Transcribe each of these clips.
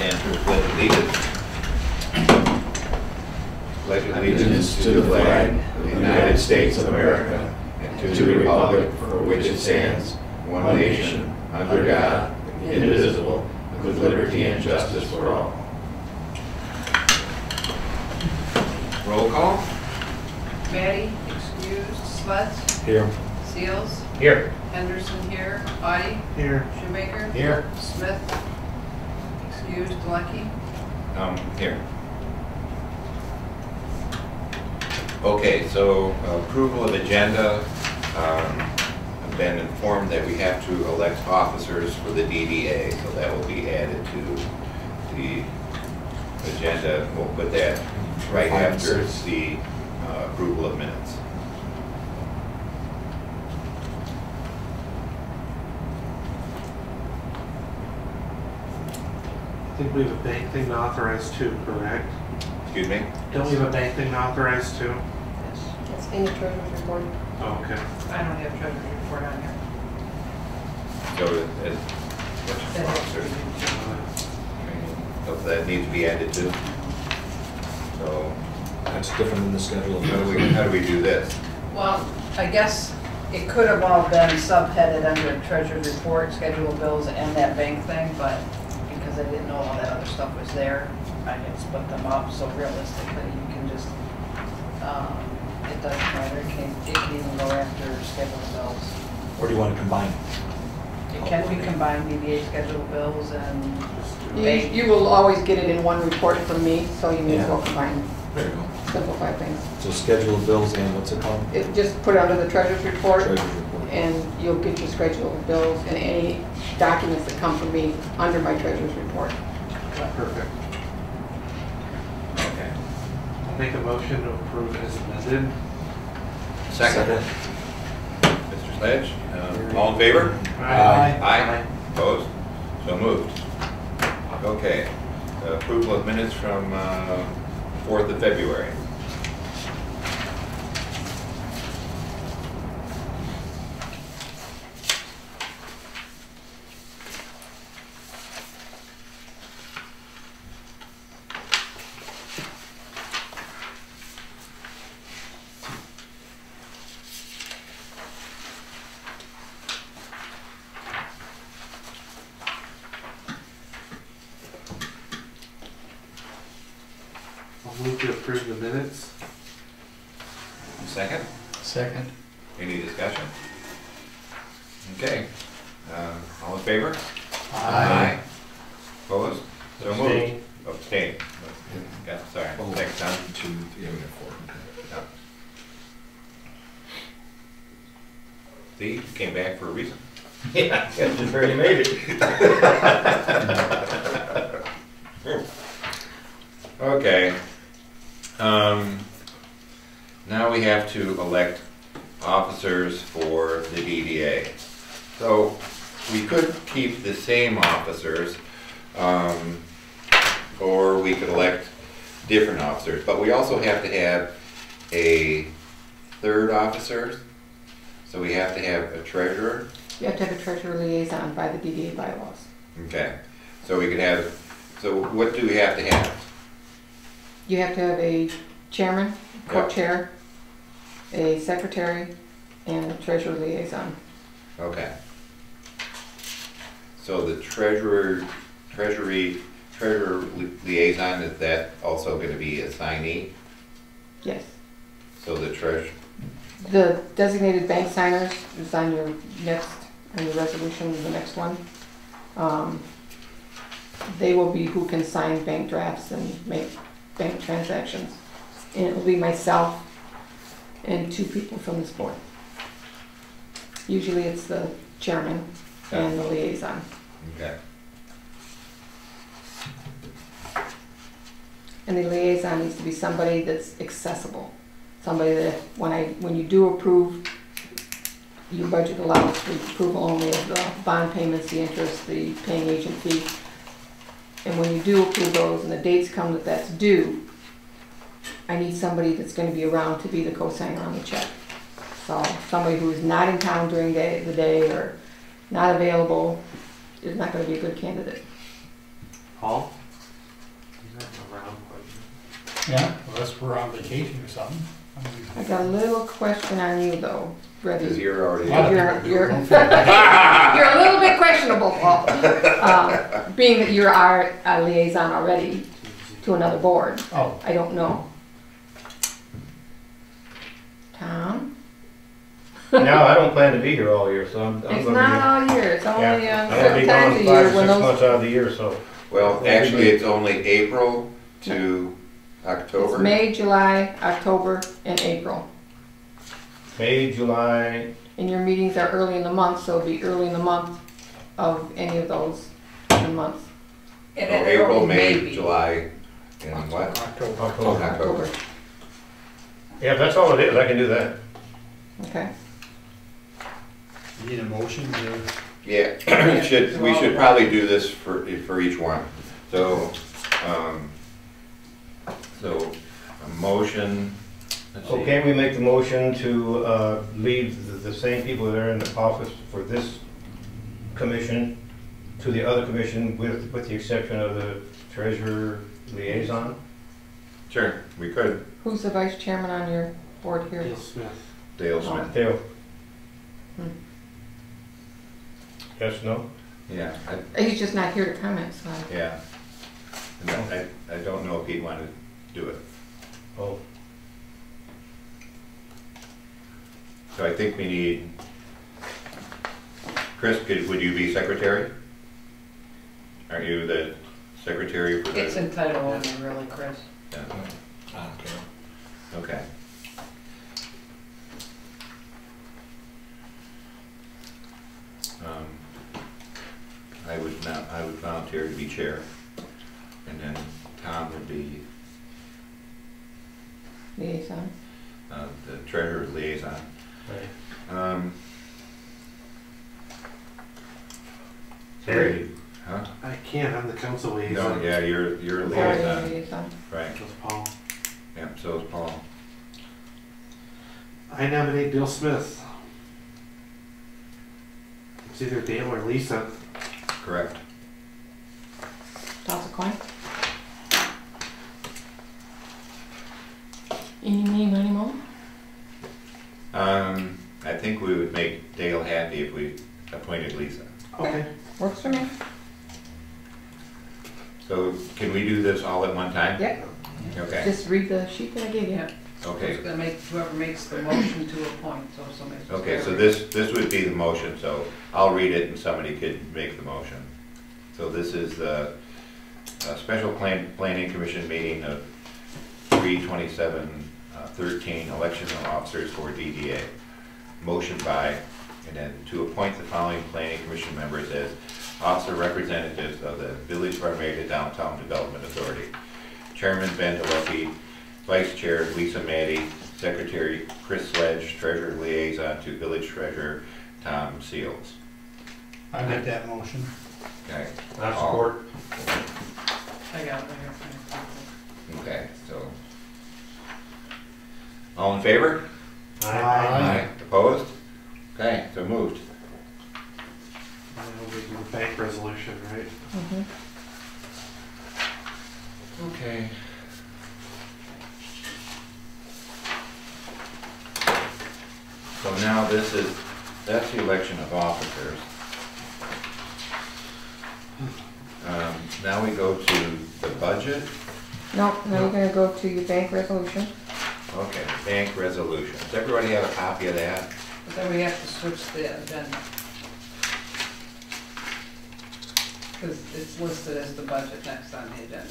stand for the pledge of allegiance. Pledge allegiance to the flag of the United States of America and to the republic for which it stands, one nation, under God, indivisible, with liberty and justice for all. Roll call. Maddie, excused. Sledge. Here. Seals. Here. Henderson here. Audie. Here. Shoemaker. Here. Smith. Excused. Lucky. Here. Okay, so approval of agenda. I've been informed that we have to elect officers for the DDA, so that will be added to the agenda. We'll put that right after the approval of minutes. I think we have a bank thing to authorize too, correct? Excuse me? Don't we have a bank thing to authorize too? It's in the treasurer's report. Oh, okay. I don't have treasurer's report on here. So which officers? So that needs to be added too. So That's different than the schedule. how do we do this? Well, I guess it could have all been subheaded under treasurer's report, schedule of bills, and that bank thing, but because I didn't know all that other stuff was there, I didn't split them up. So realistically, you can just, it doesn't matter. It can even go after schedule of bills. Or do you want to combine? It can be combined, DBA schedule of bills and bank. You will always get it in one report from me, so you may as well Yeah. combine, There you go. simplify things. So schedule of bills and what's it called? Just put it under the treasurer's report, Treasurer's report. and you'll get your schedule of bills and any documents that come from me under my treasurer's report. Perfect. Okay. I'll make a motion to approve as amended. Second. Mr. Sledge, all in favor? Aye. Aye. Opposed? So moved. Okay. Approval of minutes from 4th of February. I'll move to approve the minutes. Second? Second. Any discussion? Okay. All in favor? Aye. Opposed? So moved. Abstain. Sorry. Oh, Next time. 2, 3, and 4. Yeah. See, you came back for a reason. Yeah, just barely made it. Okay. Now we have to elect officers for the DDA. So we could keep the same officers, or we could elect different officers, but we also have to have a third officer. So we have to have a treasurer. You have to have a treasurer liaison by the DDA bylaws. Okay. So we could have, so what do we have to have? You have to have a chairman, co-chair, a secretary, and a treasurer liaison. Okay. So the treasurer liaison, is that also going to be a signee? Yes. So the The designated bank signers is on your resolution, the next one. They will be who can sign bank drafts and make bank transactions. And it will be myself and 2 people from this board. Usually it's the chairman and the liaison. Okay. And the liaison needs to be somebody that's accessible. Somebody that when you do approve, your budget allows for approval only of the bond payments, the interest, the paying agent fee. And when you do approve those and the dates come that that's due, I need somebody that's going to be around to be the co-signer on the check. So somebody who is not in town during the day or not available is not going to be a good candidate. Paul? Yeah, unless we're on vacation or something. I mean, I got a little question on you though, whether Because you're already. Yeah. you're you're a little bit questionable, Paul. Being that you're our liaison already to another board, Oh, I don't know. Tom? No, I don't plan to be here all year, so I'm It's gonna not all year, it's be. only Yeah, I'm gonna certain be times gone of 5 or year 6 when those. months out of the year, so. Well, actually, it's only April to It's October. May, July, October, and April. May, July, And your meetings are early in the month, so it'll be early in the month of any of those months. And So it April, only may May, be. July, and what? October. October. October. Yeah, if that's all it is, I can do that. Okay. You need a motion to, Yeah, we should probably do this for each one. So, a motion, let's see. Okay, we make the motion to leave the same people that are in the office for this commission to the other commission with the exception of the treasurer liaison. Sure, we could. Who's the vice chairman on your board here? Dale Smith. Dale Smith. Dale? Hmm. Yes, no? Yeah, He's just not here to comment, so. yeah. And I don't know if he'd want to do it. Oh, So I think we need, Chris, would you be secretary? Are you the secretary for the? It's entitled only, really, Chris. Yeah, I don't care. okay. I would volunteer to be chair, and then Tom would be Liaison. the treasurer liaison. Right. Terry, huh? I can't, I'm the council No, liaison. yeah, you're a Sorry, liaison, liaison. right? With Paul. Yeah, so is Paul. I nominate Bill Smith. It's either Dale or Lisa. Correct. Toss a coin. Any, meeny, miny, moe? I think we would make Dale happy if we appointed Lisa. Okay. Works for me. So can we do this all at one time? Yep. Okay, Just read the sheet that I gave you. Yeah. okay. Who's gonna make, whoever makes the motion to appoint, so somebody's. Okay, so this would be the motion, so I'll read it and somebody could make the motion. So this is the special planning commission meeting of 3/27/13, election of officers for DDA. Motion by, and then to appoint the following planning commission members as officer representatives of the Village of Armada Downtown Development Authority. Chairman Ben DeLucky, Vice Chair Lisa Matty, Secretary Chris Sledge, Treasurer Liaison to Village Treasurer Tom Seals. I make that motion. Okay. I support. I got it right here. Okay, so. All in favor? Aye. Opposed? Okay, so moved. And we do the bank resolution, right? Mhm. Okay. So now that's the election of officers. Now we go to the budget. No, now you're gonna go to your bank resolution. Okay, bank resolution. Does everybody have a copy of that? But then we have to switch the agenda. Because it's listed as the budget next on the agenda.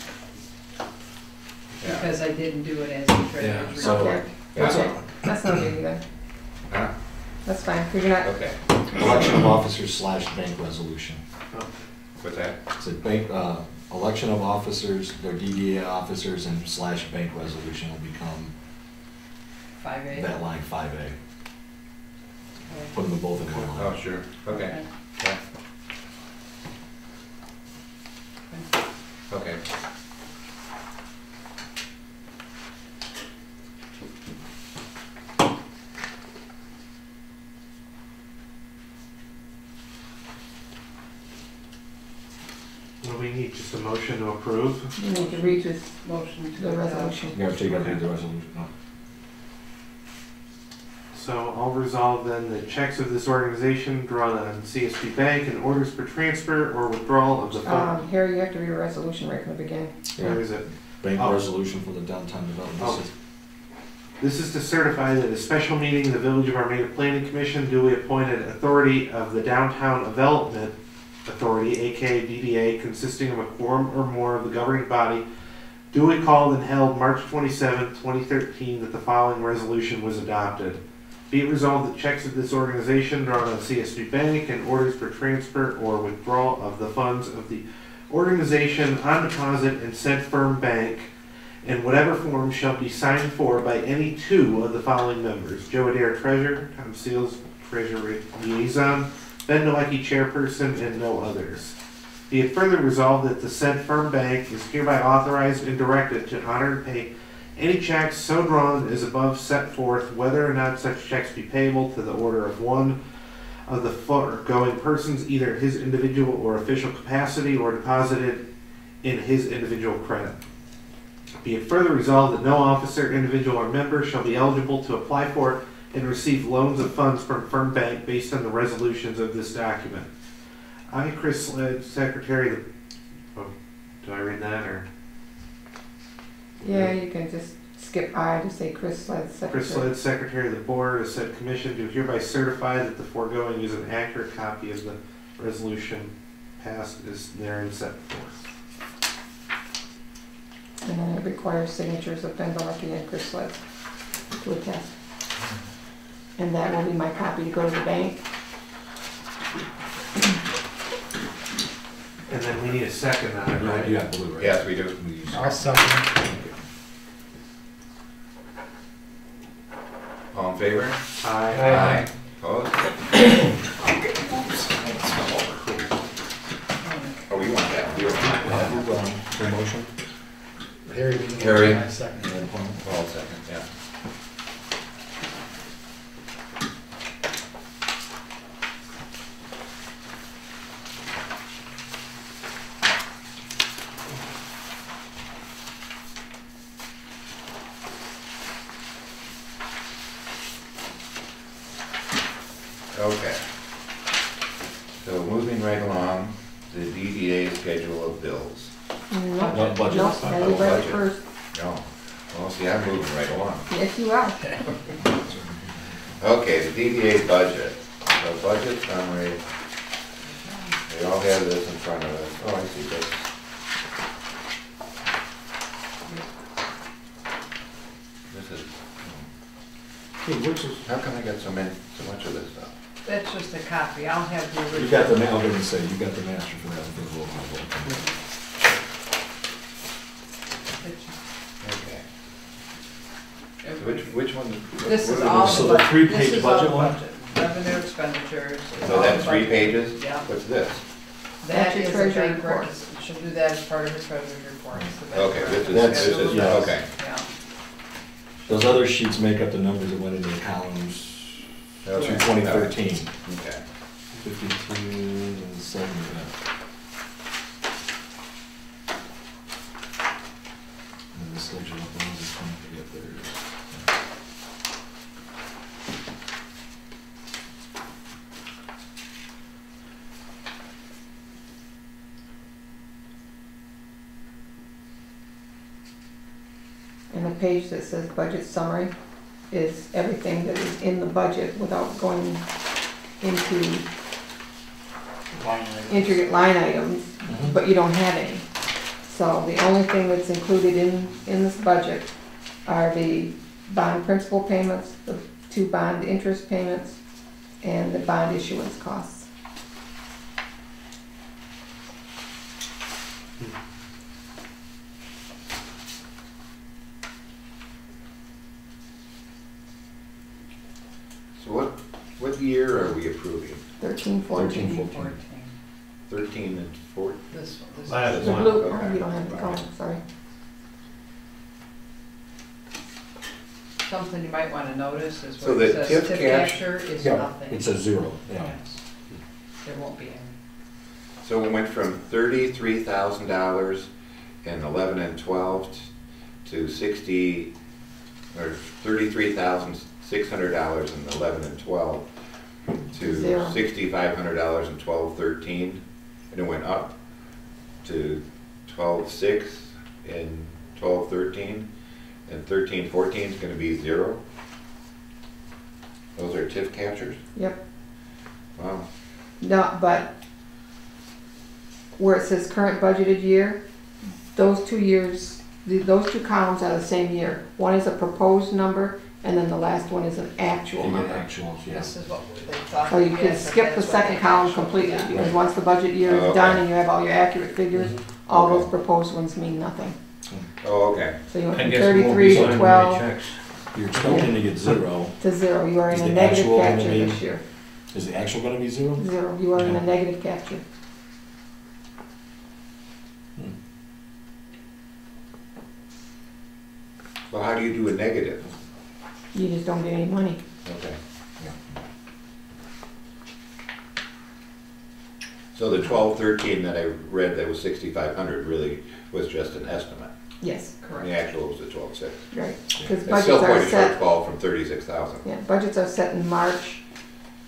Yeah. Because I didn't do it as the treasurer's so- report. Okay, Yeah. that's no biggie then. Huh? That's fine, because you're not, Okay, Election of officers / bank resolution. what's that? It's a bank, election of officers, their DDA officers and / bank resolution will become 5A. that line 5A. Put them both in one Oh, line. sure, okay. Yeah. Okay. Well, we need just a motion motion to approve. You need to read this, Motion to the adopt. resolution. You have to take up the resolution. No. So I'll resolve then that checks of this organization drawn on CSB Bank and orders for transfer or withdrawal of the fund. Harry, you have to read a resolution right from the beginning. Where is it? Bank Oh. resolution for the downtown development. Oh. This is to certify that a special meeting of the Village of Armada Planning Commission duly appointed authority of the Downtown Development Authority, aka DDA, consisting of a quorum or more of the governing body, duly called and held March 27, 2013, that the following resolution was adopted. Be it resolved that checks of this organization drawn on CSB Bank and orders for transfer or withdrawal of the funds of the organization on deposit in said firm bank in whatever form shall be signed for by any two of the following members: Joe Adair, Treasurer; Tom Seals, Treasurer Liaison; Ben Nowacki, Chairperson, and no others. Be it further resolved that the said firm bank is hereby authorized and directed to honor and pay any checks so drawn as above set forth, whether or not such checks be payable to the order of one of the foregoing persons, either his individual or official capacity, or deposited in his individual credit. Be it further resolved that no officer, individual, or member shall be eligible to apply for and receive loans of funds from firm bank based on the resolutions of this document. I, Chris Sled, Secretary of the... Oh, did I read that, or... Yeah, you can just skip I to say Chris Sled, Secretary. Chris Sled, Secretary of the Board, of said commission, do hereby certify that the foregoing is an accurate copy of the resolution passed as therein set forth. And then it requires signatures of Ben Nowacki and Chris Sled to attest. And that will be my copy to go to the bank. And then we need a second on it, right? Yeah, blue, right? Yes, we do. We use- I'll second. All in favor? Aye. Opposed? Oh, we want that. We want For motion? Harry. Harry. I second. And then Paul. Paul second, yeah. Okay. So moving right along, the DDA schedule of bills. Not budget. No, It's not gotta do budget budget. first. No, well, see, I'm moving right along. Yes, you are. Okay, the DDA budget. So budget summary. We all have this in front of us. Oh, I see this. This is, Hey, which is, how come I got so much of this stuff? That's just a copy, I'll have the original. you got the, I was gonna say, you got the master for that, I think we'll Okay. So which one? This is what are all So the, the three-page this is all budget the one? budget. Revenue expenditures. is So all that's the 3 budget. pages? Yeah. What's this? That That's your is a treasury bank report. records, should do that as part of the treasury report. So that's Okay, where this is, That's- this is, yes. okay. Yeah. Those other sheets make up the numbers that went into the columns to Okay. 2013. Okay. 52 and 7. And the schedule of those is coming to get there. And the page that says budget summary is everything that is in the budget without going into intricate line items, but you don't have any. So the only thing that's included in this budget are the bond principal payments, the 2 bond interest payments, and the bond issuance costs. So what year are we approving? 13, 14. 14. 13 and 14? This one. Last The one. blue, Okay. oh, you don't have the color, sorry. Something you might want to notice is So where it the says tip tip capture is Yeah, nothing. it's a 0, yeah. Yes. There won't be any. So it went from $33,000 in 11 and 12 to 60, or $33,600 in 11 and 12 to Zero. $6,500 in 12, 13, and it went up to 12.6 in 12, 13, and 13, 14 is going to be 0. Those are TIF captures? Yep. Wow. No, but where it says current budgeted year, those 2 years, those 2 columns are the same year. One is a proposed number, and then the last one is an actual You get number. actuals, yeah. This is what they thought. So you we can did, but skip the that's what second they column actually- completely, yeah. because once the budget year Oh, is done okay. and you have all your accurate figures, all Okay. those proposed ones mean nothing. Oh, okay. So you went I from guess we won't be 33 to signing any 12 checks. You're expecting to get 0. to 0. You are in Is a the negative actual gonna capture be- this year. Is the actual gonna be 0? 0. You are in a Yeah. negative capture. Well, how do you do a negative? You just don't get any money. Okay. So the 12, 13 that I read that was 6,500 really was just an estimate. Yes, Correct. The actual was the 12.6. right. Because It's budgets still are quite a set. shortfall from 36,000. Yeah, budgets are set in March,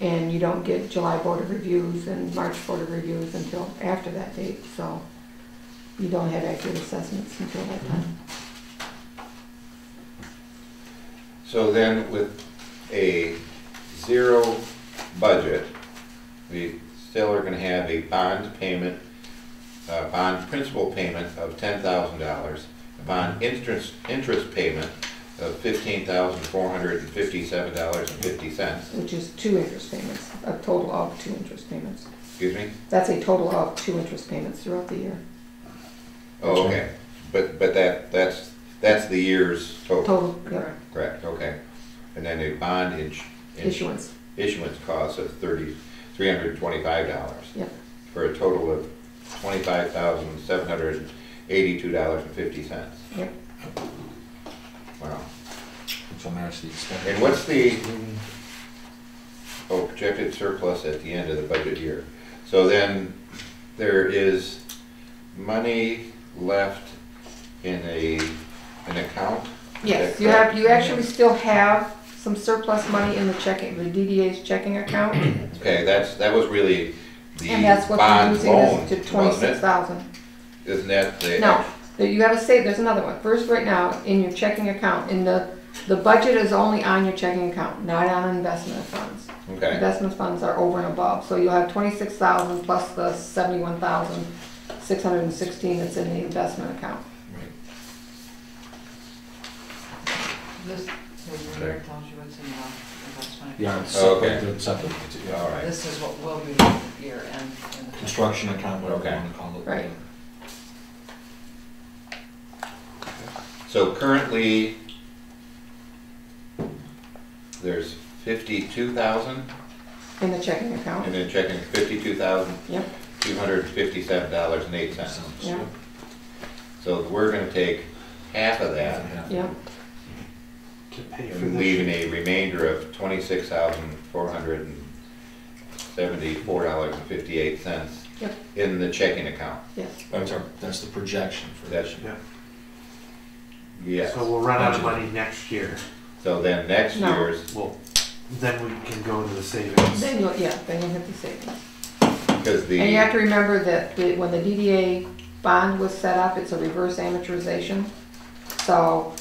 and you don't get July Board of Reviews and March Board of Reviews until after that date, so you don't have accurate assessments until that time. So then with a 0 budget, we still are gonna have a bond payment, bond principal payment of $10,000, a bond interest payment of $15,457.50. Which is 2 interest payments, a total of 2 interest payments. Excuse me? That's a total of 2 interest payments throughout the year. Oh, okay. But that's the year's total. Total, yeah, Correct, okay. And then a bond issuance, issuance cost of $325. Yep. For a total of $25,782.50. yep. Wow. Which will match the expense. And what's the, projected surplus at the end of the budget year? So then there is money left in an account? Is Yes, that you actually still have some surplus money in the checking, the DDA's checking account, correct? Okay, that was really the and that's what they're bond using loan, this to wasn't it? 26,000. Isn't that the? No, you gotta say, there's another one. First, right now, in your checking account, the budget is only on your checking account, not on investment funds. Okay, Investment funds are over and above, so you'll have 26,000 plus the 71,616 that's in the investment account. Right. This, here tells you what's in the investment. Yeah, it's Oh, okay. separate, separate. yeah, all right. This is what will be year end. in the- Construction account, whatever you Okay. wanna call it. Right. So currently, there's 52,000, In the checking account, and then checking yep, $52,257.08. yeah, So we're gonna take half of that yep, To pay for and this. leaving a remainder of $26,474.58 Yep. in the checking account. yes. That's the projection for That's, this. Yeah. yes. So we'll run out of Budget. money next year. So then next No. year's, Well, then we can go into the savings. Then you'll hit the savings. because And you have the, to remember that when the DDA bond was set up, it's a reverse amortization. So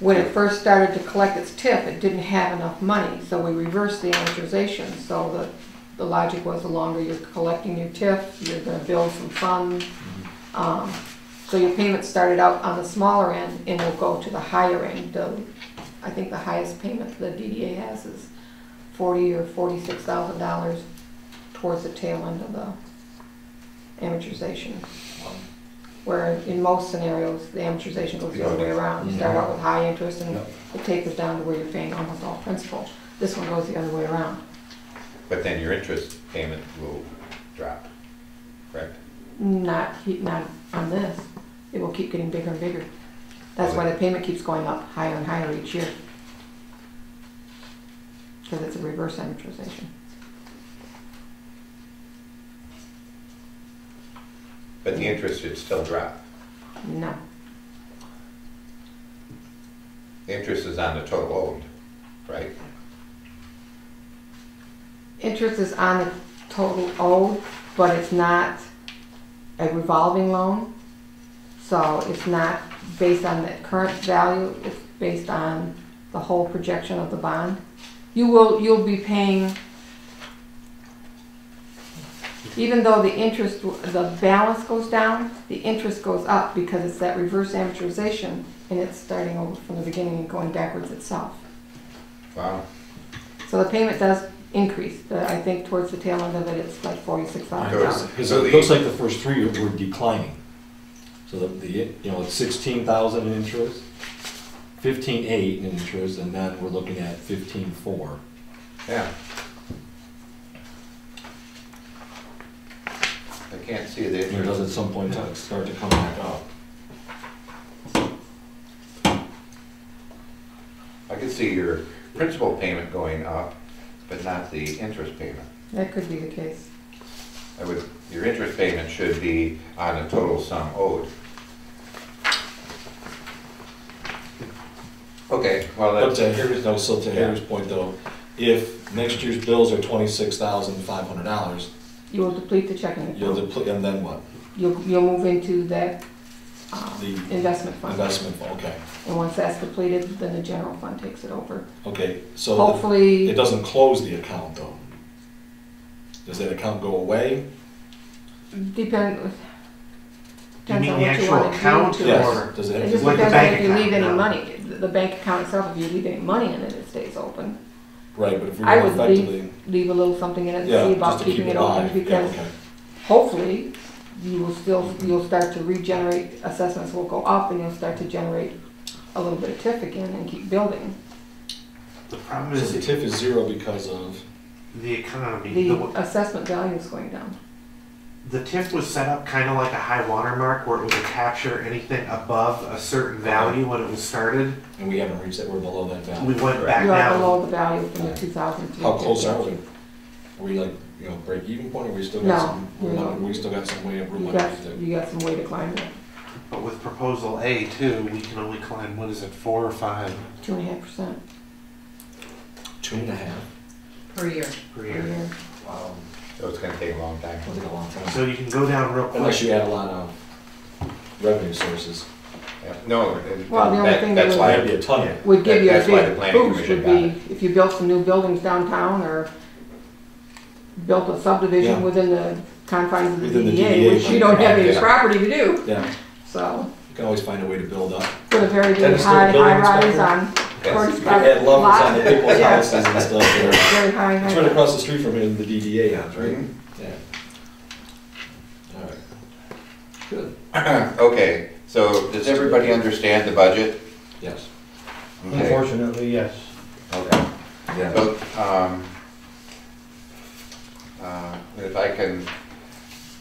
when it first started to collect its TIF, it didn't have enough money, so we reversed the amortization. So the logic was the longer you're collecting your TIF, you're gonna build some funds. So your payments started out on the smaller end and will go to the higher end. I think the highest payment the DDA has is $40,000 or $46,000 towards the tail end of the amortization. Where in most scenarios, the amortization goes the other way around. You start out with high interest and Yep. it tapers down to where you're paying almost all principal. This one goes the other way around. but then your interest payment will drop, correct? Not on this. It will keep getting bigger and bigger. That's why the payment keeps going up higher and higher each year. Because it's a reverse amortization. But the interest should still drop. No. The interest is on the total owed, right? Interest is on the total owed, but it's not a revolving loan. So it's not based on the current value, it's based on the whole projection of the bond. You'll be paying, even though the balance goes down, the interest goes up because it's that reverse amortization and it's starting over from the beginning and going backwards itself. Wow. So the payment does increase, but I think towards the tail end of it, it's like $46,000. Because it looks like the first three were declining. So it's 16,000 in interest, 15,800 in interest, and then we're looking at 15,400. Yeah. I can't see the It does interest. at some point start to come back up. I could see your principal payment going up, but not the interest payment. That could be the case. Your interest payment should be on the total sum owed. Okay, well, But that's, to Harry's point though, if next year's bills are $26,500, You will deplete the checking you'll account. deplete, and then what? You'll move into that The investment fund. investment, okay. And once that's depleted, then the general fund takes it over. Okay, so Hopefully, it doesn't close the account though. Does that account go away? depends Do you mean on the what you actual want to do account to it. or? Does It it? just Like the depends on bank if you leave account, any no. money. The bank account itself, if you leave any money in it, it stays open. Right, but if we I go would effectively, leave a little something in it yeah, to see just about to keeping keep it alive. open, Yeah, because okay. hopefully, you'll start to regenerate, assessments will go up, and you'll start to generate a little bit of TIF again and keep building. The problem So is the TIF is zero because of, the economy. The assessment value is going down. The TIF was set up kind of like a high water mark where it would capture anything above a certain value when it was started. and we haven't reached that, we're below that We value. went back You are down. below the value from the 2003. How close are we? Are we like, break even point, or we still got No, some, we're not. we still got some way of room You underneath got, it? you got some way to climb there, But with proposal A too, we can only climb, what is it, 4 or 5 2.5% 2.5. Per year. per per year? year. Wow. so it's gonna take a long time. That'll take a long time. So you can go down real Unless quick. you add a lot of revenue sources. Yeah. No, Well, the only thing that that's would- why, That'd be a ton. Would give you a That's why the big planning boost commission would got be if you built some new buildings downtown or built a subdivision Yeah. within the confines of the Within the DDA, DDA, which you don't have any yeah. property to do. Yeah, So, you can always find a way to build up. put a very big Dennis, still high building rise inspector? on Yes. 45 You can add levels lot. on the people's Yeah. houses and stuff there. Very high. It's right across the street from here, the DDA house, right? Mhm. Yeah. All right. Good. Okay, so does everybody understand the budget? Yes. Okay. Unfortunately, yes. Okay. Yeah. So, if I can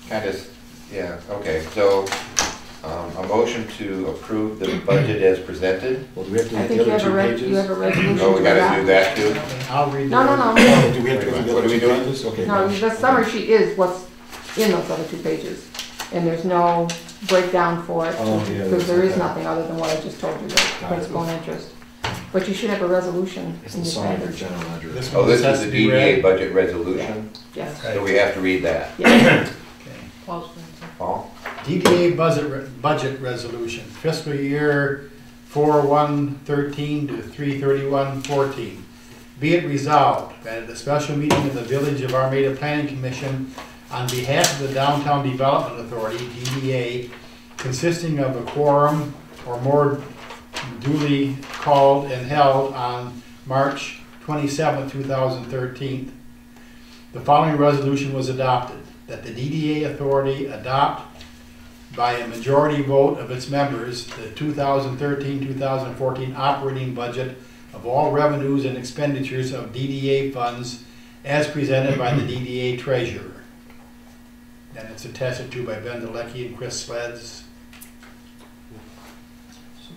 kind of, yeah, okay, so, a motion to approve the budget as presented. Well, do we have to I read think the you other have two a pages? you have a resolution Oh, we to gotta do adopt. that too? I'll read. No, no, no. Oh, do we have to read the What are other we two doing? pages? Okay. No, the summary sheet is what's in those other 2 pages. And there's no breakdown for it, Oh, yeah, because there is okay. nothing other than what I just told you, the Got it. principal and interest. But you should have a resolution It's in the your summary package. general ledger. This Oh, one this has is to the be DDA read. budget resolution, Yes, so we have to read that. yes. Paul's Paul? DDA budget resolution, fiscal year 4/1/13 to 3/31/14. Be it resolved that at a special meeting of the Village of Armada Planning Commission on behalf of the Downtown Development Authority, DDA, consisting of a quorum or more duly called and held on March 27, 2013, the following resolution was adopted, that the DDA authority adopt by a majority vote of its members the 2013-2014 operating budget of all revenues and expenditures of DDA funds as presented by the DDA treasurer. And it's attested to by Ben DeLeckie and Chris Sleds.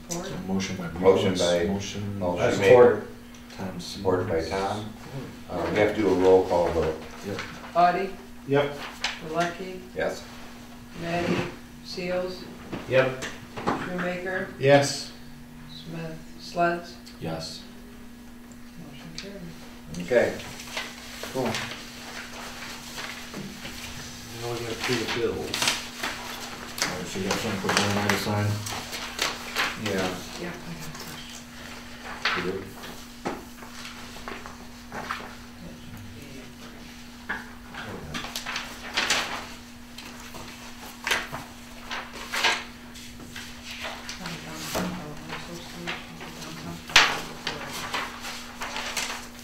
Support. So motion by Motion Bruce, by- motion. Motion Support. Tom Supported by Tom. We have to do a roll call vote. Audie, Yep. Lucky, Yes? Maddie, Seals, Yep. Shoemaker, Yes. Smith, Sleds. Yes. Motion carried. Okay, cool. Now we gotta pay the bills. All right, so you got something for Ben and I to sign? Yeah. Yeah. You do?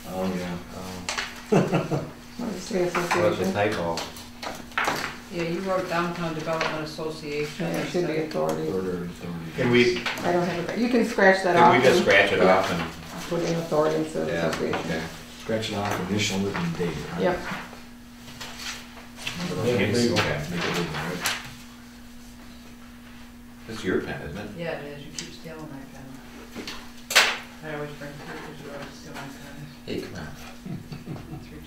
Oh, yeah. What does it say, What's the association? typo? Yeah, you wrote Downtown Development Association. Yeah, it should be authority. Order. Can we, I don't have it, you can scratch that off. can we just and scratch it off and? Put in authority instead of Yeah, association. okay. Scratch it off, initial it and date it, right? Yep. Make it legal. Okay. Make it legal, right? It's your pen, isn't it? Yeah, it is, you keep stealing my pen. I always bring two, because you always steal my pen. Hey, come on. 325.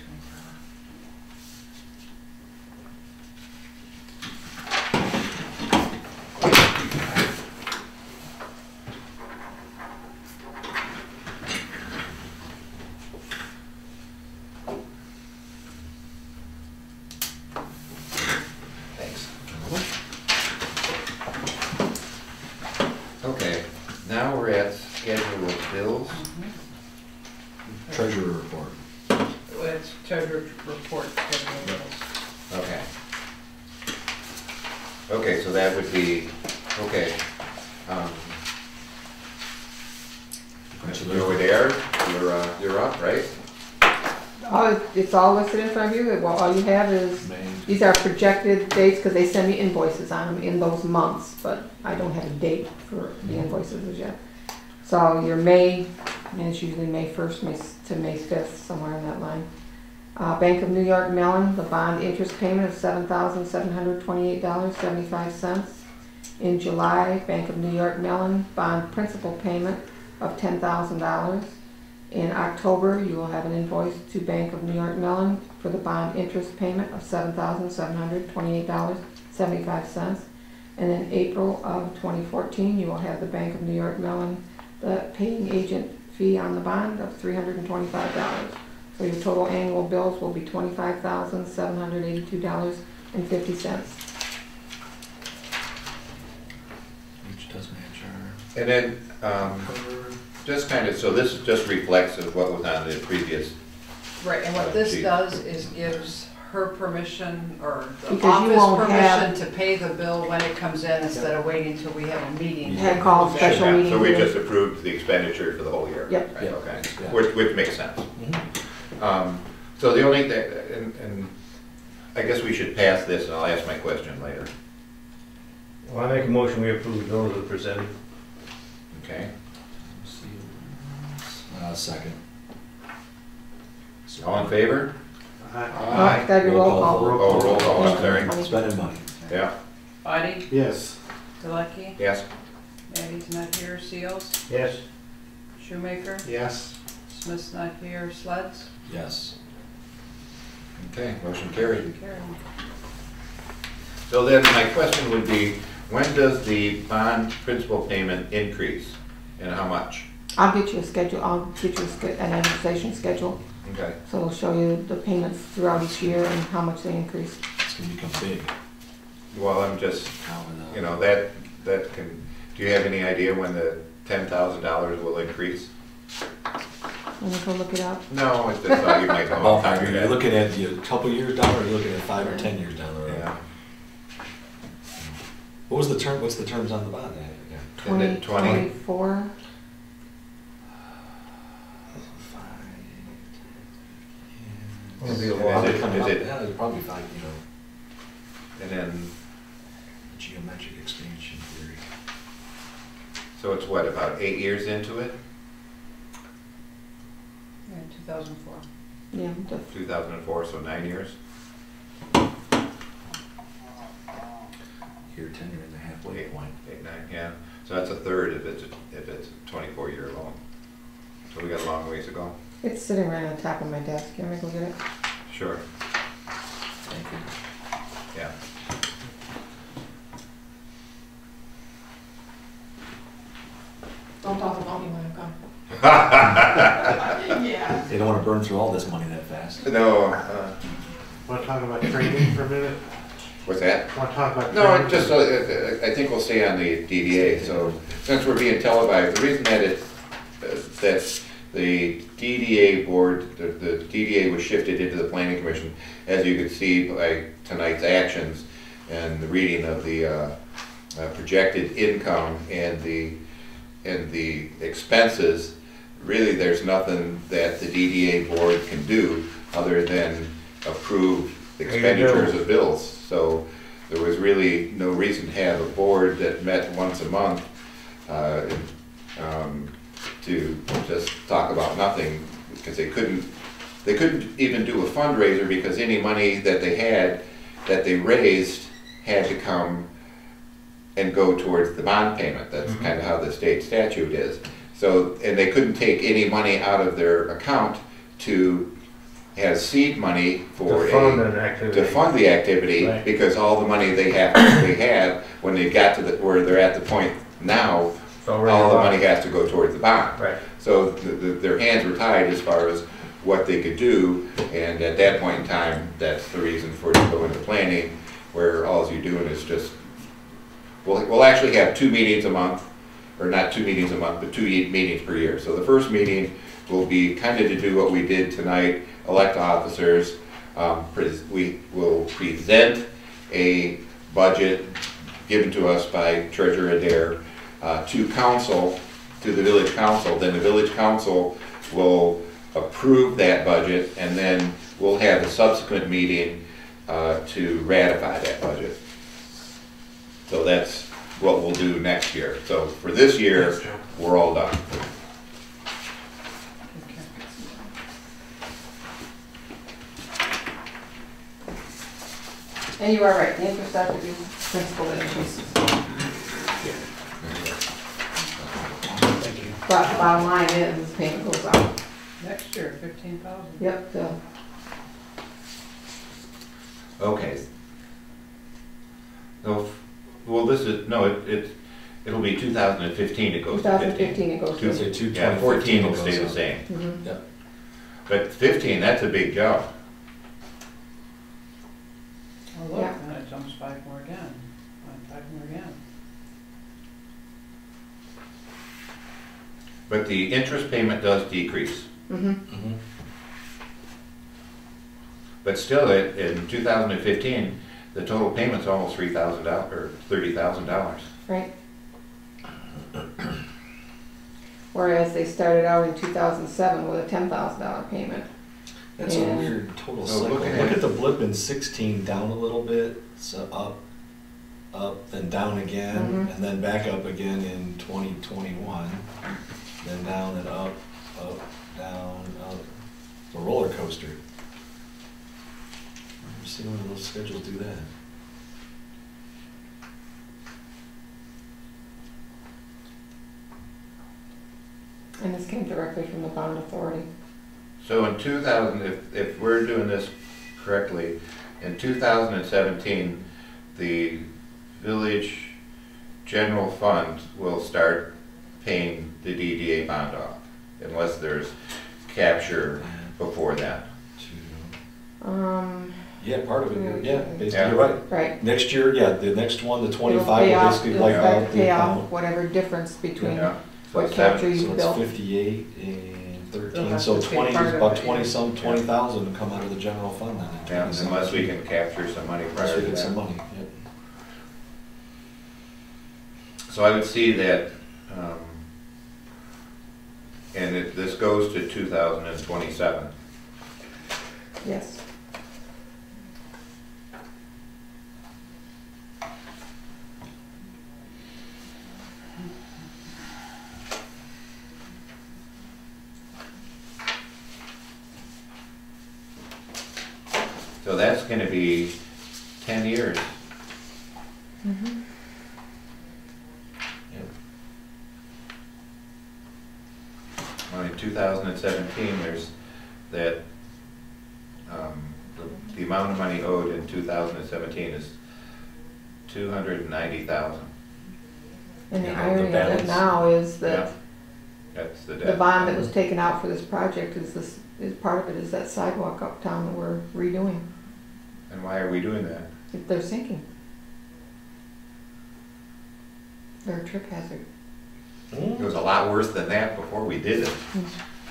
Thanks. Okay, now we're at schedule of bills. Treasurer report. Well, it's treasurer report. schedule of bills. Okay. Okay, so that would be, okay. You're there, you're up, right? Oh, it's all listed in front of you, well, all you have is, May. these are projected dates, because they send me invoices on them in those months, but I don't have a date for the invoices as yet. So your May, and it's usually May 1st to May 5th, somewhere in that line. Bank of New York Mellon, the bond interest payment of $7,728.75. In July, Bank of New York Mellon, bond principal payment of $10,000. In October, you will have an invoice to Bank of New York Mellon for the bond interest payment of $7,728.75. And in April of 2014, you will have the Bank of New York Mellon, the paying agent fee on the bond of $325. So your total annual bills will be $25,782.50. Which does match our. And then, just kind of, so this just reflects of what was on the previous, Right, and what this does is gives her permission, or the Because you office won't permission have- to pay the bill when it comes in, instead of waiting till we have a meeting. You had called special Yeah, meeting. so we here. just approved the expenditure for the whole year? Yep. Right, Yep. okay, Yeah. which makes sense. Mhm. So the only thing, and I guess we should pass this, and I'll ask my question later, Well, I make a motion, we approve the bills as presented. okay? Second. All in favor? Oh, gotta be roll call. Oh, roll call, I'm sorry. Spending money. Yeah, Audie, Yes. Delecki, yes? Maddie's not here, Seals, Yes. Shoemaker, Yes. Smith's not here, Sleds. Yes. Okay, motion carried. Motion carried. So then my question would be, when does the bond principal payment increase, and how much? I'll get you a schedule, I'll get you an amortization schedule, Okay, so it'll show you the payments throughout each year and how much they increase. It's gonna become big. well, I'm just, you know, that can, do you have any idea when the $10,000 will increase? Let me go look it up. No, it's just thought you might know. off the top of your You're head. looking at a couple years down, or you're looking at 5 or 10 years down the road? Yeah. What was the term, what's the terms on the bond? Yeah. 2024. It'll be a And while. is it- Coming is up, it- yeah, it's probably 5, And then, geometric expansion theory. so it's what, about 8 years into it? Yeah, 2004. Yeah, 2004, so 9 years? Year 10, you're in the halfway point. 8, 9, yeah. So that's a third if it's a 24-year loan. So we got a long ways to go. it's sitting right on top of my desk. Can I go get it? Sure, Thank you. yeah. Yeah. They don't wanna burn through all this money that fast. No, Want to talk about training for a minute? what's that? Want to talk about No, training? just, I think we'll stay on the DDA, so, since we're being televised, the reason that that the DDA board, the DDA was shifted into the planning commission, as you could see by tonight's actions and the reading of the projected income and the expenses, really there's nothing that the DDA board can do other than approve expenditures of bills. So there was really no reason to have a board that met once a month to just talk about nothing, because they couldn't even do a fundraiser, because any money that they had, that they raised, had to come and go towards the bond payment. That's kind of how the state statute is. So, and they couldn't take any money out of their account to have seed money for To fund an activity. to fund the activity, Right. because all the money they have when they got to where they're at the point now, all the money has to go towards the bond. Right. So their hands were tied as far as what they could do, and at that point in time, that's the reason for to go into planning, where all you're doing is just, we'll actually have 2 meetings a month, or not 2 meetings a month, but 2 meetings per year. So the first meeting will be kind of to do what we did tonight, elect officers. We will present a budget given to us by Treasurer Adair to council, to the village council. Then the village council will approve that budget, and then we'll have a subsequent meeting to ratify that budget. So that's what we'll do next year. So for this year, Thanks, Joe. we're all done. And you are right, the interest has to be principal interest. Thank you. But the bottom line is, this payment goes out. Next year, 15,000. Yep, so, Okay. So, well, this is, no, it'll be 2015 it goes to 15. 2015 it goes Two- to. Yeah, 14 will stay the same. Mhm. Yep. But 15, that's a big jump. Oh, look, Yeah. and it jumps 5 more again. 5 more again. But the interest payment does decrease. Mhm. Mhm. But still, in 2015, the total payment's almost $3,000 or $30,000. Right. Whereas they started out in 2007 with a $10,000 payment. That's a Yeah. weird total So cycle. looking Look at- at the blip in 16, down a little bit, so up, then down again, Mhm. and then back up again in 2021, then down and up, down, up. It's a roller coaster. I've never seen one of those schedules do that. And this came directly from the bond authority. So in 2000, if we're doing this correctly, in 2017, the village general fund will start paying the DDA bond off, unless there's capture before that. Yeah, part of it, yeah, basically, Yeah. you're right. Right. Next year, yeah, the next one, the It'll 25 pay will off, basically it'll wipe start out to the pay off account. whatever difference between Yeah. So what seven- capture you So it's built. 58 and They'll 13, have so to pay 20, part of about it, 20 yeah. some, 20,000 will come out of the general fund then. in Yeah, 2017. unless we can capture some money Unless prior we to get some that. money, yep. So I would see that, and this goes to 2027. Yes. So that's gonna be 10 years. Mhm. Well, in 2017, there's that, the amount of money owed in 2017 is 290,000. And the Yeah, the irony of it balance. now is that That's the The debt. bond that was taken out for this project is part of it is that sidewalk uptown that we're redoing. And why are we doing that? They're sinking. They're a trip hazard. It was a lot worse than that before we did it.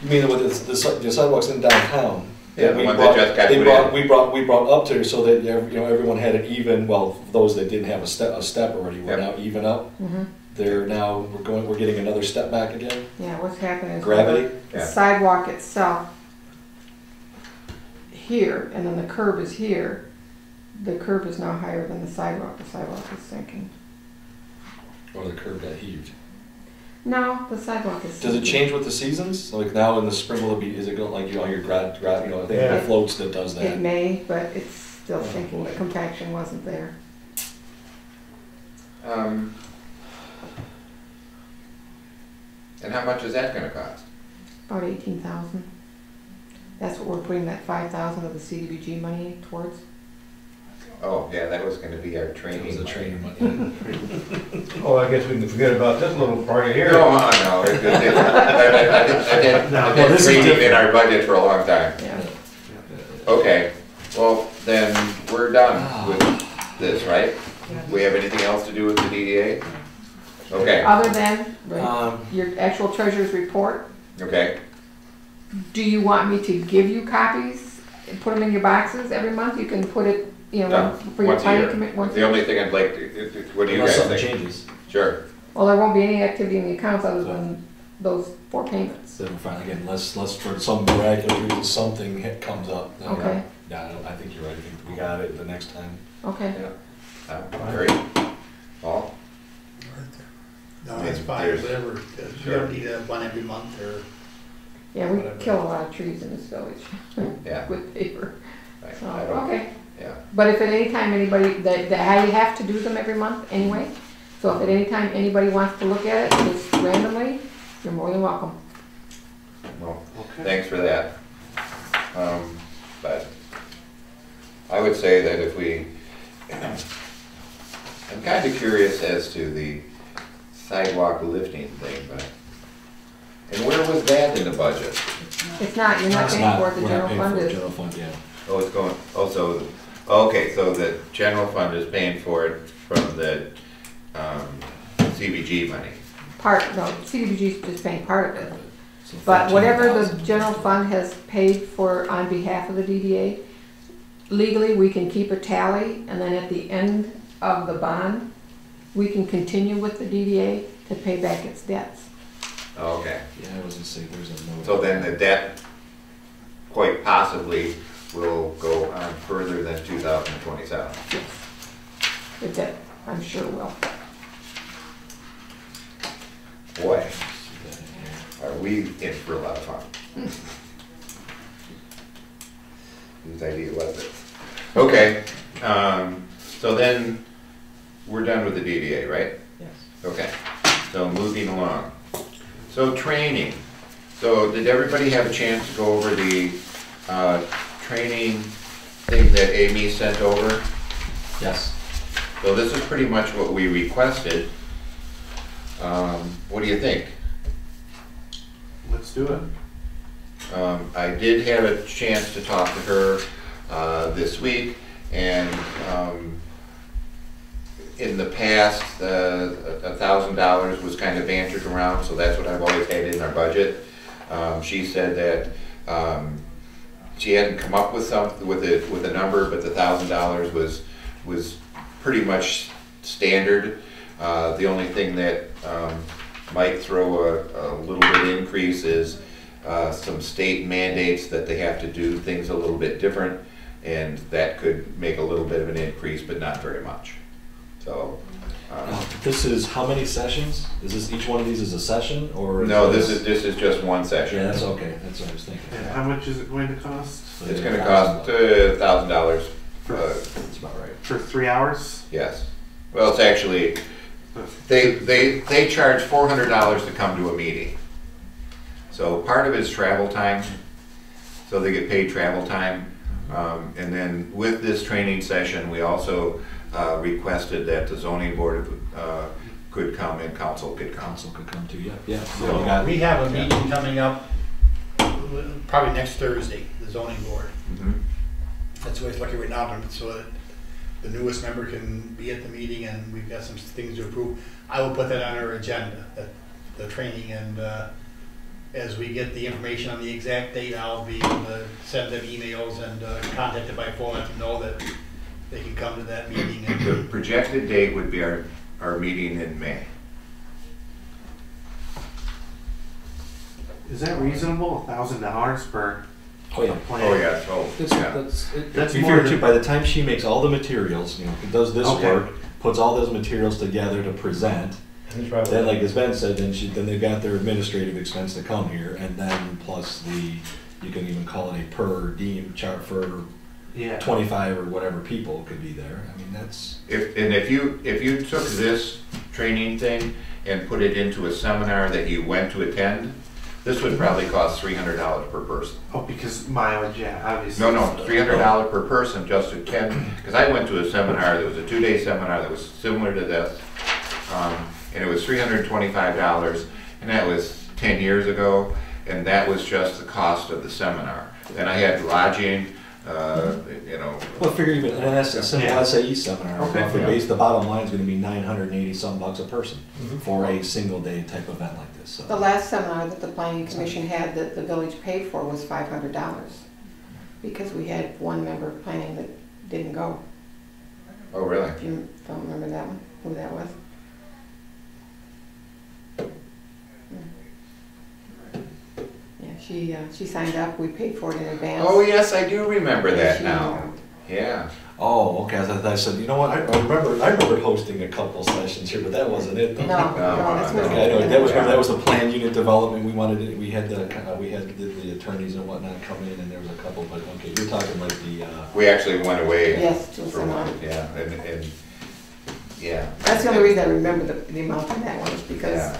You mean with the sidewalks in downtown? Yeah, the we ones brought- that just got they put brought- in. We brought up to, so that, everyone had it even, well, those that didn't have a step already, we're Yep. now even up. Mm-hmm. We're getting another step back again? Yeah, what's happening is Gravity? the Yeah. sidewalk itself here, and then the curb is here. The curb is now higher than the sidewalk. The sidewalk is sinking. Or the curb got heaved? No, the sidewalk is Does sinking. it change with the seasons? Like now in the spring, will it be, is it going like, your I think Yeah. the floats that does It that? may, but it's still sinking. The compaction wasn't there. And how much is that gonna cost? About 18,000. That's what we're putting that 5,000 of the CDBG money towards. Oh, yeah, that was gonna be our It training. was a money. training money. Oh, I guess we can forget about this little party here. No, no, I've No, been this is training in different. our budget for a long time. Yeah. Okay, well, then we're done with this, right? We have anything else to do with the DDA? Okay, Other than Um, your actual treasurer's report, okay. do you want me to give you copies and put them in your boxes every month? You can put it, Done. for your Once a planning year. committee. The only thing I'd like to, what do you Unless guys something think? changes, Sure. Well, there won't be any activity in the accounts other than those 4 payments. then we're fine again, unless for some miraculous reason, something comes up. then- Okay. Yeah, I think you're right, I think we got it the next time. Okay. Great. Paul? No, that's fine, There's- whatever. You Sure. don't need one every month or. Yeah, we Whatever. kill a lot of trees in this village Yeah. with paper. I- So, I don't- okay. Yeah. But if at any time anybody, I have to do them every month anyway. So if at any time anybody wants to look at it just randomly, you're more than welcome. Well, Okay. thanks for that. But I would say that if we, I'm kind of curious as to the sidewalk lifting thing, but, and where was that in the budget? It's not, you're not It's paying not- for it, the we're not general paying fund for it, is. General fund, yeah. Oh, it's going, okay, so the general fund is paying for it from the CBG money. No, CDBG is just paying part of it. So But whatever the 14,000. general fund has paid for on behalf of the DDA, legally, we can keep a tally, and then at the end of the bond, we can continue with the DDA to pay back its debts. Okay, Yeah, I was gonna say, there's a note. so then the debt quite possibly will go on further than 2027. Yes. The debt, I'm sure will. Boy, are we in for a lot of fun. Whose idea was it? Okay, so then we're done with the DDA, right? Yes. Okay, so moving along. So training. So did everybody have a chance to go over the training thing that Amy sent over? Yes. So this is pretty much what we requested. What do you think? Let's do it. I did have a chance to talk to her this week, and in the past, $1,000 was kind of bantered around, so that's what I've always had in our budget. She said that she hadn't come up with a number, but the $1,000 was pretty much standard. The only thing that might throw a little bit increase is some state mandates that they have to do things a little bit different, and that could make a little bit of an increase, but not very much. So. This is how many sessions? Is this, each one of these is a session, or? No, this is just one session. Yeah, that's okay, that's what I was thinking. And how much is it going to cost? It's going to cost $1,000. That's about right. For 3 hours? Yes. Well, it's actually they charge $400 to come to a meeting. So part of it is travel time. So they get paid travel time. And then with this training session, we also requested that the zoning board could come and council could come. Council could come to, yeah. So You got- we have a meeting coming up, probably next Thursday, the zoning board. Mhm. That's what it's looking right now, so that the newest member can be at the meeting and we've got some things to approve. I will put that on our agenda, that, the training, and as we get the information on the exact date, I'll be able to send them emails and contact them by phone, let them know that they can come to that meeting. And The projected date would be our meeting in May. Is that reasonable? $1,000 per Oh, yeah. plan? Oh, yeah, so, It's, yeah. That's you more figure than- too, by the time she makes all the materials, does this Okay. work, puts all those materials together to present, That's right. then like as Ben said, then they've got their administrative expense to come here, and then plus you can even call it a per diem chart for Yeah. 25 or whatever people could be there. I mean, that's, If you took this training thing and put it into a seminar that you went to attend, this would probably cost $300 per person. Oh, because mileage, yeah, obviously. No, $300 per person just to attend, because I went to a seminar, that was a 2-day seminar that was similar to this, and it was $325, and that was 10 years ago, and that was just the cost of the seminar. Then I had lodging, well, figure even, and that's a simple Yeah. SAE seminar. Okay. Roughly based, the bottom line is gonna be 980 some bucks a person Mhm. for a single day type event like this, so. The last seminar that the planning commission had that the village paid for was $500. Because we had one member of planning that didn't go. oh, really? If you don't remember that one, who that was? Yeah, she signed up, we paid for it in advance. Oh, yes, I do remember that She, now. Yeah. Oh, okay, I said, you know what, I remember hosting a couple sessions here, but that wasn't it though. No, that's what. Okay, I know, that was the plan unit development, we had the attorneys and whatnot come in, and there was a couple, but okay, you're talking like the, We actually went away. Yes, to a for seminar. one, yeah, and, yeah. That's the only reason I remember the amount on that one, is because Yeah.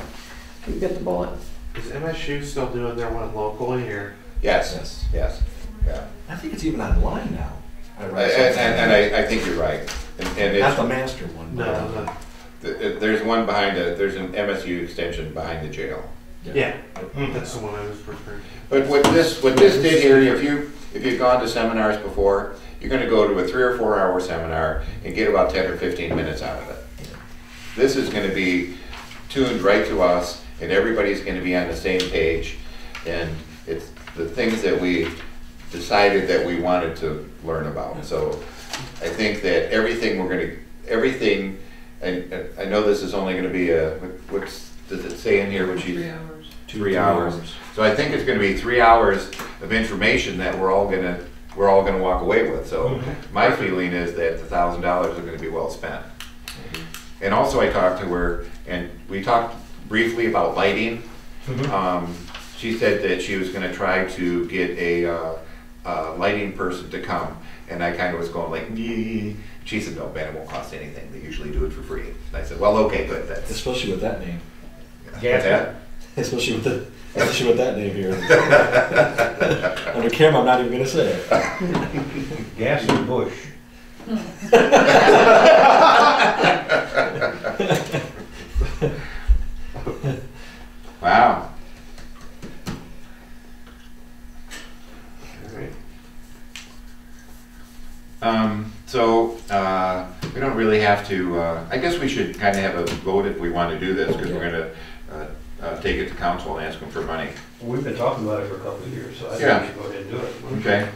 we bit the bullet. Is MSU still doing their one locally, or? Yes, yes, yeah. I think it's even online now. And I think you're right. And Not the it's, master one. No, there's one there's an MSU extension behind the jail. yeah, that's the one I was referring to. But what this did here, if you've gone to seminars before, you're gonna go to a 3 or 4 hour seminar and get about 10 or 15 minutes out of it. This is gonna be tuned right to us, and everybody's gonna be on the same page, and it's the things that we decided that we wanted to learn about. So I think that everything, and I know this is only gonna be does it say in here what you? 3 hours. 3 hours. So I think it's gonna be 3 hours of information that we're all gonna walk away with. So my feeling is that the $1,000 are gonna be well spent. And also I talked to her, and we talked briefly about lighting. She said that she was gonna try to get a lighting person to come, and I kind of was going like, nee. She said, no, Ben, it won't cost anything. They usually do it for free. And I said, well, okay, good. That's Especially with that name. yeah. That. Especially with that name here. Under camera, I'm not even gonna say it. Gas and Bush. Wow. So we don't really have to, I guess we should kind of have a vote if we want to do this, because we're going to take it to council and ask them for money. We've been talking about it for a couple of years, so I Yeah. think we should go ahead and do it. Okay,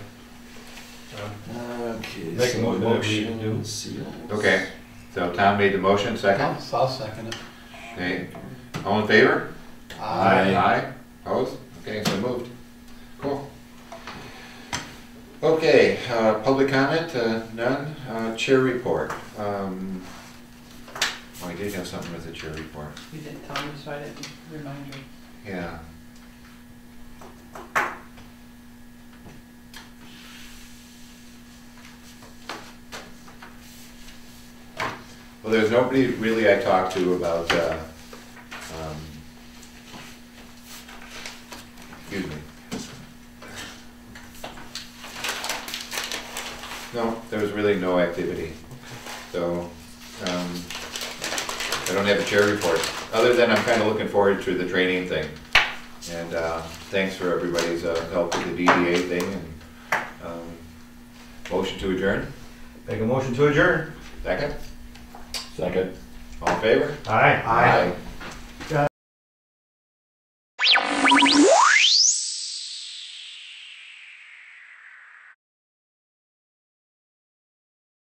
Okay. Make a so motion that we do. motion, seals. okay. So Tom made the motion, second. I'll second it. Okay, all in favor? Aye. Aye, opposed? Okay, so moved. Cool. Okay, public comment, none. Chair report. Oh, I did have something with the chair report. You didn't tell me, so I didn't remind you. Yeah. Well, there's nobody really I talked to about, excuse me. No, there was really no activity. So, I don't have a chair report, other than I'm kind of looking forward to the training thing. And thanks for everybody's help with the DDA thing. And motion to adjourn? Make a motion to adjourn. Second? Second. All in favor? Aye. Aye.